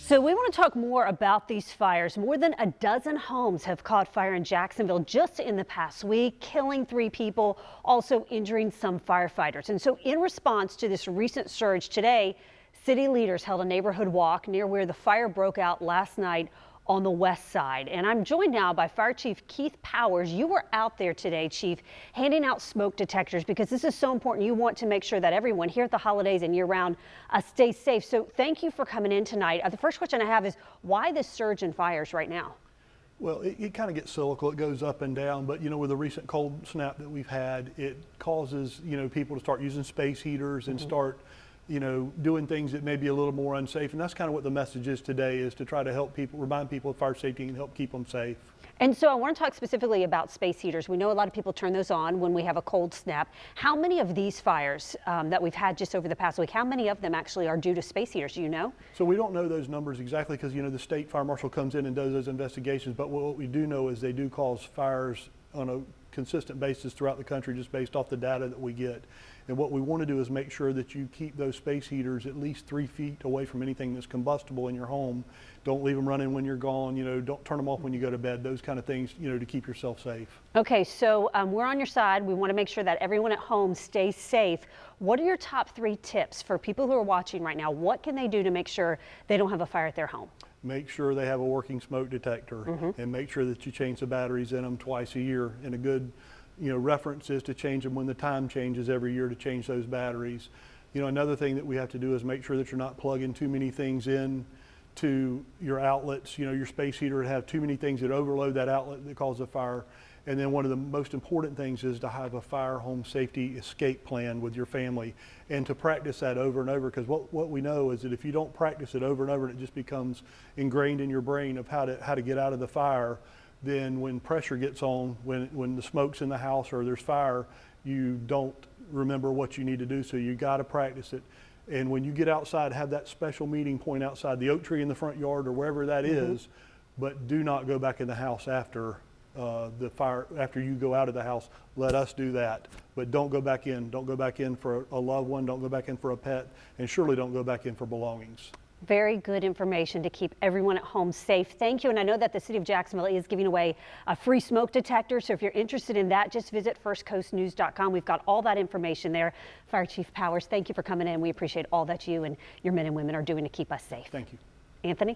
So we want to talk more about these fires. More than a dozen homes have caught fire in Jacksonville just in the past week, killing 3 people, also injuring some firefighters. And so in response to this recent surge today, city leaders held a neighborhood walk near where the fire broke out last night on the west side. And I'm joined now by Fire Chief Keith Powers. You were out there today, Chief, handing out smoke detectors because this is so important. You want to make sure that everyone here at the holidays and year round stays safe. So thank you for coming in tonight. The first question I have is why this surge in fires right now? Well, it kind of gets cyclical. It goes up and down, but with the recent cold snap that we've had, it causes, people to start using space heaters and start doing things that may be a little more unsafe. And that's kind of what the message is today, is to try to help people, remind people of fire safety and help keep them safe. And so I want to talk specifically about space heaters. We know a lot of people turn those on when we have a cold snap. How many of these fires that we've had just over the past week, how many of them actually are due to space heaters? Do you know? So we don't know those numbers exactly because, the state fire marshal comes in and does those investigations. But what we do know is they do cause fires on a consistent basis throughout the country, just based off the data that we get. And what we want to do is make sure that you keep those space heaters at least 3 feet away from anything that's combustible in your home. Don't leave them running when you're gone. Don't turn them off when you go to bed. Those kind of things, to keep yourself safe. Okay, so we're on your side. We want to make sure that everyone at home stays safe. What are your top 3 tips for people who are watching right now? What can they do to make sure they don't have a fire at their home? Make sure they have a working smoke detector and make sure that you change the batteries in them twice a year. And a good reference is to change them when the time changes every year, to change those batteries. Another thing that we have to do is make sure that you're not plugging too many things in to your outlets. Your space heater would have too many things that overload that outlet that cause a fire. And then one of the most important things is to have a fire home safety escape plan with your family and to practice that over and over, because what we know is that if you don't practice it over and over and it just becomes ingrained in your brain of how to get out of the fire, then when pressure gets on, when the smoke's in the house or there's fire, you don't remember what you need to do. So you got to practice it. And when you get outside, have that special meeting point outside the oak tree in the front yard or wherever that is, but do not go back in the house after the fire. After you go out of the house, let us do that. But don't go back in. Don't go back in for a loved one. Don't go back in for a pet. And surely don't go back in for belongings. Very good information to keep everyone at home safe. Thank you. And I know that the city of Jacksonville is giving away a free smoke detector. So if you're interested in that, just visit firstcoastnews.com. We've got all that information there. Fire Chief Powers, thank you for coming in. We appreciate all that you and your men and women are doing to keep us safe. Thank you. Anthony?